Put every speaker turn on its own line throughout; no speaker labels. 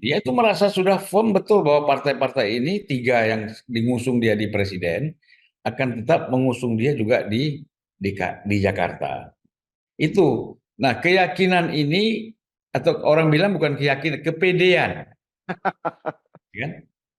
Dia itu merasa sudah firm betul bahwa partai-partai ini tiga yang mengusung dia di presiden akan tetap mengusung dia juga di Jakarta. Itu. Nah, keyakinan ini atau orang bilang bukan keyakinan, kepedean, kan?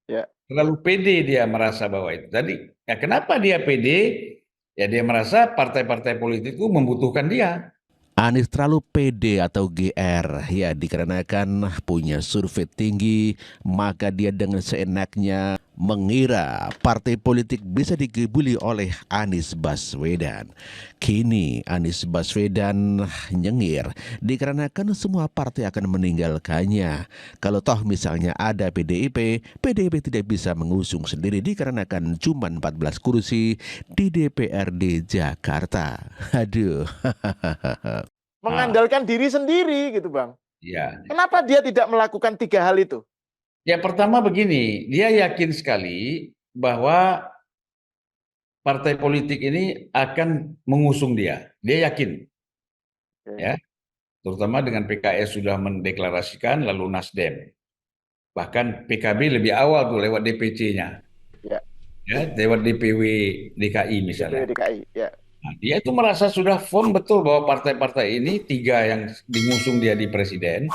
Ya.
Terlalu pede dia merasa bahwa itu. Tadi, ya kenapa dia pede? Ya dia merasa partai-partai politik itu membutuhkan dia.
Anies terlalu pede atau GR ya dikarenakan punya survei tinggi, maka dia dengan seenaknya mengira partai politik bisa digebuli oleh Anies Baswedan. Kini Anies Baswedan nyengir dikarenakan semua partai akan meninggalkannya. Kalau toh misalnya ada PDIP, PDIP tidak bisa mengusung sendiri dikarenakan cuma 14 kursi di DPRD Jakarta. Aduh.
Mengandalkan diri sendiri gitu, Bang.
Ya.
Kenapa dia tidak melakukan tiga hal itu?
Ya pertama begini, dia yakin sekali bahwa partai politik ini akan mengusung dia. Dia yakin. Ya. Terutama dengan PKS sudah mendeklarasikan, lalu Nasdem. Bahkan PKB lebih awal tuh lewat DPC-nya. Ya, lewat DPW DKI misalnya.
DPW DKI, ya.
Nah, dia itu merasa sudah firm betul bahwa partai-partai ini tiga yang mengusung dia di presiden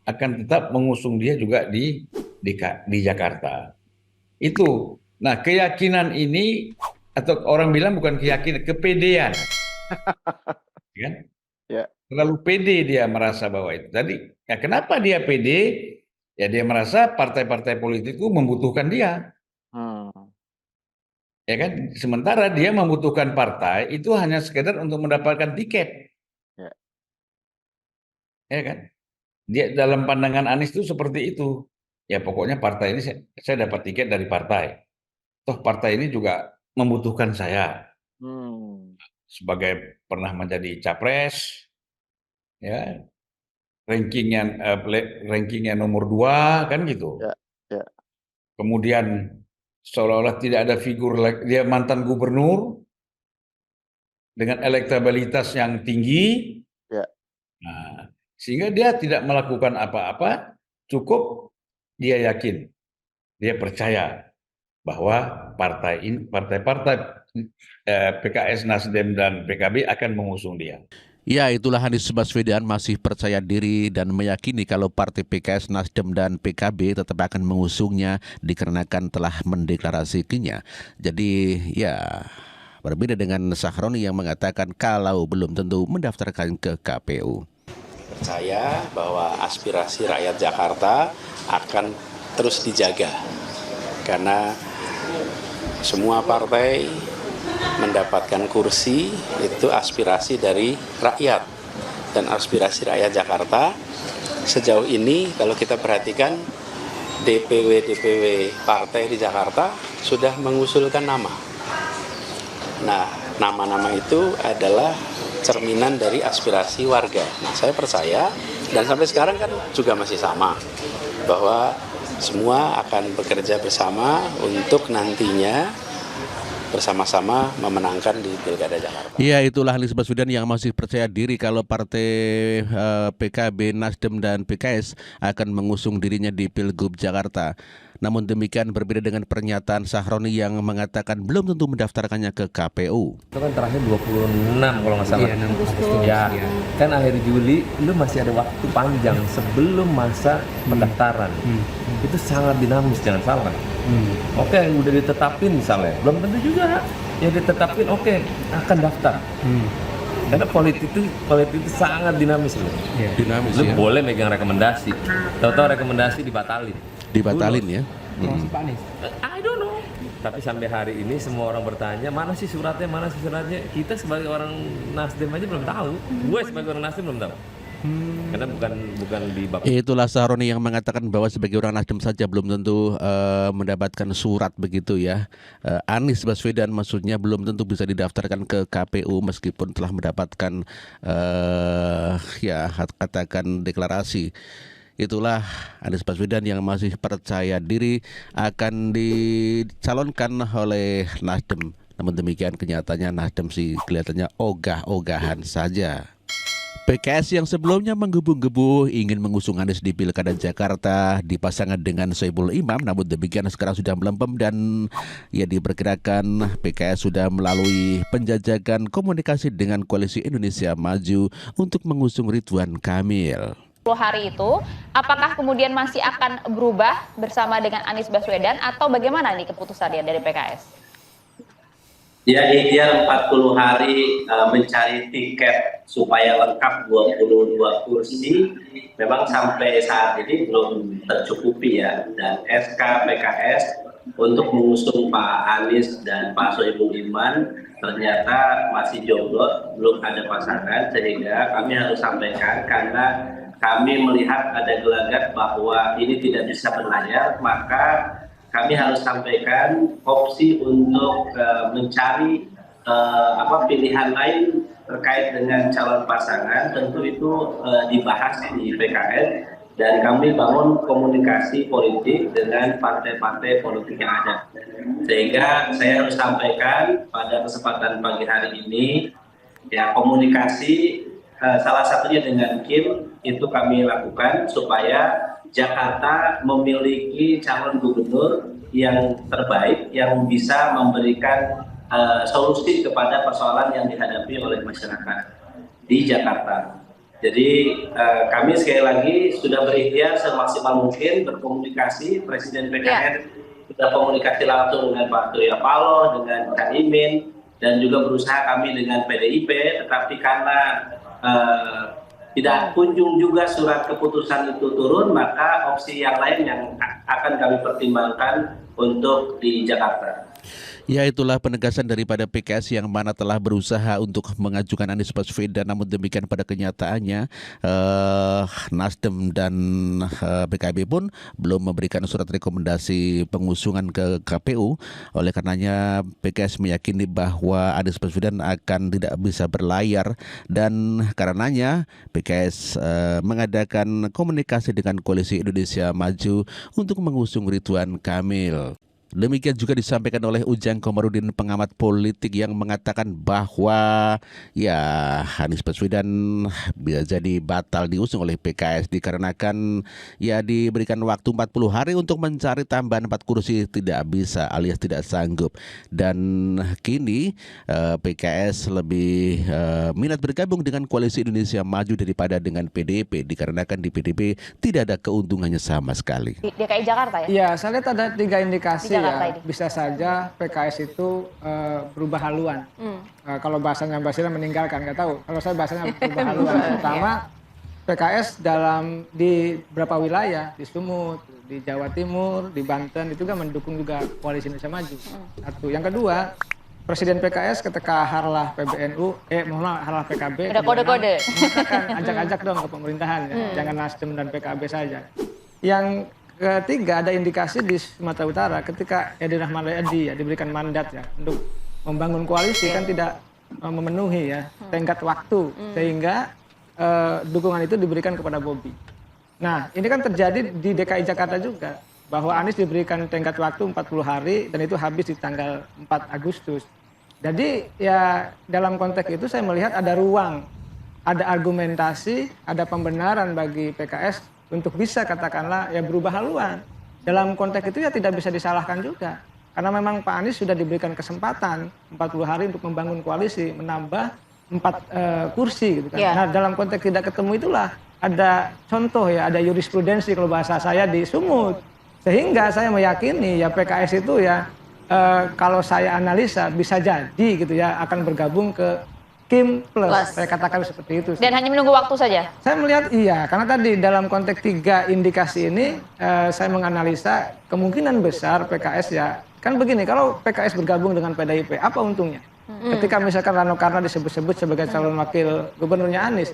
akan tetap mengusung dia juga di Jakarta. Itu. Nah, keyakinan ini atau orang bilang bukan keyakinan, kepedean, kan?
Ya.
Terlalu pede dia merasa bahwa itu. Tadi, ya kenapa dia pede? Ya dia merasa partai-partai politik itu membutuhkan dia. Ya kan, sementara dia membutuhkan partai itu hanya sekedar untuk mendapatkan tiket. Ya kan, dia dalam pandangan Anies itu seperti itu. Ya pokoknya partai ini saya dapat tiket dari partai. Toh partai ini juga membutuhkan saya sebagai pernah menjadi capres, ya rankingnya nomor 2 kan gitu. Kemudian seolah-olah tidak ada figur, dia mantan gubernur dengan elektabilitas yang tinggi. Nah, sehingga dia tidak melakukan apa-apa, cukup dia yakin, dia percaya bahwa partai-partai PKS, Nasdem dan PKB akan mengusung dia.
Ya, itulah Anies Baswedan masih percaya diri dan meyakini kalau partai PKS, Nasdem dan PKB tetap akan mengusungnya dikarenakan telah mendeklarasikannya. Jadi ya berbeda dengan Sahroni yang mengatakan kalau belum tentu mendaftarkan ke KPU.
Percaya bahwa aspirasi rakyat Jakarta akan terus dijaga karena semua partai mendapatkan kursi itu aspirasi dari rakyat, dan aspirasi rakyat Jakarta sejauh ini kalau kita perhatikan DPW partai di Jakarta sudah mengusulkan nama. Nah, nama-nama itu adalah cerminan dari aspirasi warga. Nah, saya percaya dan sampai sekarang kan juga masih sama bahwa semua akan bekerja bersama untuk nantinya bersama-sama memenangkan di Pilkada Jakarta.
Ya, itulah Anies Baswedan yang masih percaya diri kalau partai PKB, Nasdem dan PKS akan mengusung dirinya di Pilgub Jakarta. Namun demikian berbeda dengan pernyataan Sahroni yang mengatakan belum tentu mendaftarkannya ke KPU.
Itu kan terakhir 26 kalau nggak salah. Iya, 6 Agustus. Ya, kan akhir Juli lu masih ada waktu panjang sebelum masa pendaftaran. Itu sangat dinamis, jangan salah. Oke, udah ditetapin misalnya, belum tentu juga yang ditetapin akan daftar. Karena politik itu sangat dinamis loh.
Dinamis
lu
ya.
Boleh megang rekomendasi, tahu-tahu rekomendasi dibatalin
ya.
I don't know. Tapi sampai hari ini semua orang bertanya, mana sih suratnya? Kita sebagai orang Nasdem aja belum tahu. Gue sebagai orang Nasdem belum tahu. Karena bukan di bab.
Itulah Sahroni yang mengatakan bahwa sebagai orang Nasdem saja belum tentu mendapatkan surat begitu ya. Anies Baswedan maksudnya belum tentu bisa didaftarkan ke KPU meskipun telah mendapatkan katakan deklarasi. Itulah Anies Baswedan yang masih percaya diri akan dicalonkan oleh Nasdem. Namun demikian kenyataannya Nasdem sih kelihatannya ogah-ogahan saja. PKS yang sebelumnya menggebu-gebu ingin mengusung Anies di Pilkada Jakarta dipasangkan dengan Soebul Imam, namun demikian sekarang sudah melempem dan ya diperkirakan PKS sudah melalui penjajakan komunikasi dengan Koalisi Indonesia Maju untuk mengusung Ridwan Kamil.
10 hari itu, apakah kemudian masih akan berubah bersama dengan Anies Baswedan atau bagaimana nih keputusannya dari PKS?
Ya, ikhtiar 40 hari mencari tiket supaya lengkap 22 kursi memang sampai saat ini belum tercukupi ya. Dan SK PKS untuk mengusung Pak Anies dan Pak Soebul Iman ternyata masih jomblo, belum ada pasangan, sehingga kami harus sampaikan karena kami melihat ada gelagat bahwa ini tidak bisa berlayar, maka kami harus sampaikan opsi untuk mencari pilihan lain terkait dengan calon pasangan. Tentu itu dibahas di PKS dan kami bangun komunikasi politik dengan partai-partai politik yang ada. Sehingga saya harus sampaikan pada kesempatan pagi hari ini, ya komunikasi salah satunya dengan Kim itu kami lakukan supaya Jakarta memiliki calon gubernur yang terbaik yang bisa memberikan solusi kepada persoalan yang dihadapi oleh masyarakat di Jakarta. Jadi kami sekali lagi sudah berikhtiar semaksimal mungkin berkomunikasi. Presiden PKS sudah komunikasi langsung dengan Pak Surya Paloh, dengan Cak Imin, dan juga berusaha kami dengan PDIP, tetapi karena tidak kunjung juga surat keputusan itu turun, maka opsi yang lain yang akan kami pertimbangkan untuk di Jakarta.
Ya, itulah penegasan daripada PKS yang mana telah berusaha untuk mengajukan Anies Baswedan, namun demikian pada kenyataannya Nasdem dan PKB pun belum memberikan surat rekomendasi pengusungan ke KPU. Oleh karenanya PKS meyakini bahwa Anies Baswedan akan tidak bisa berlayar, dan karenanya PKS mengadakan komunikasi dengan Koalisi Indonesia Maju untuk mengusung Ridwan Kamil. Demikian juga disampaikan oleh Ujang Komarudin, pengamat politik, yang mengatakan bahwa ya Anies Baswedan bisa jadi batal diusung oleh PKS dikarenakan ya diberikan waktu 40 hari untuk mencari tambahan 4 kursi, tidak bisa alias tidak sanggup. Dan kini PKS lebih minat bergabung dengan Koalisi Indonesia Maju daripada dengan PDIP dikarenakan di PDIP tidak ada keuntungannya sama sekali.
Di DKI Jakarta ya?
Ya, saya lihat ada 3 indikasi ya.
ini.
Bisa saja PKS itu berubah haluan. Kalau bahasanya Mbak Sira meninggalkan, nggak tahu. Kalau saya bahasanya berubah haluan. Pertama, PKS di beberapa wilayah, di Sumut, di Jawa Timur, di Banten, itu kan mendukung juga Koalisi Indonesia Maju. Satu. Yang kedua, Presiden PKS ketika harlah PBNU, harlah PKB,
ada kode-kode.
mengatakan ajak-ajak dong ke pemerintahan, ya. Jangan Nasdem dan PKB saja. Yang ketiga, ada indikasi di Sumatera Utara ketika Edi Rahman Edi diberikan mandat ya untuk membangun koalisi kan tidak memenuhi ya tenggat waktu, sehingga dukungan itu diberikan kepada Bobi. Nah, ini kan terjadi di DKI Jakarta juga, bahwa Anies diberikan tenggat waktu 40 hari dan itu habis di tanggal 4 Agustus. Jadi ya dalam konteks itu saya melihat ada ruang, ada argumentasi, ada pembenaran bagi PKS untuk bisa katakanlah ya berubah haluan. Dalam konteks itu ya tidak bisa disalahkan juga. Karena memang Pak Anies sudah diberikan kesempatan 40 hari untuk membangun koalisi, menambah 4 kursi gitu kan. Nah, dalam konteks tidak ketemu itulah ada contoh ya, ada jurisprudensi kalau bahasa saya di Sumut. Sehingga saya meyakini ya PKS itu ya kalau saya analisa bisa jadi gitu ya akan bergabung ke Kim plus. Saya katakan seperti itu.
Dan hanya menunggu waktu saja?
Saya melihat iya, karena tadi dalam konteks 3 indikasi ini saya menganalisa kemungkinan besar PKS ya, kan begini, kalau PKS bergabung dengan PDIP, apa untungnya? Ketika misalkan Rano Karno disebut-sebut sebagai calon wakil gubernurnya Anies,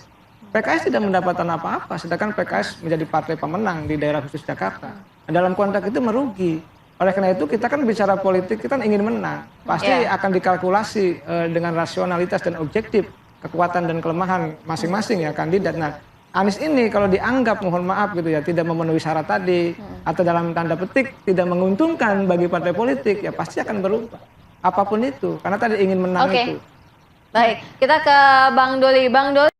PKS tidak mendapatkan apa-apa, sedangkan PKS menjadi partai pemenang di daerah khusus Jakarta. Dalam konteks itu merugi. Oleh karena itu kita kan bicara politik, kita ingin menang. Pasti akan dikalkulasi dengan rasionalitas dan objektif kekuatan dan kelemahan masing-masing ya kandidat. Nah, Anies ini kalau dianggap mohon maaf gitu ya tidak memenuhi syarat tadi atau dalam tanda petik tidak menguntungkan bagi partai politik, ya pasti akan berubah. Apapun itu, karena tadi ingin menang itu.
Baik, kita ke Bang Doli. Bang Doli.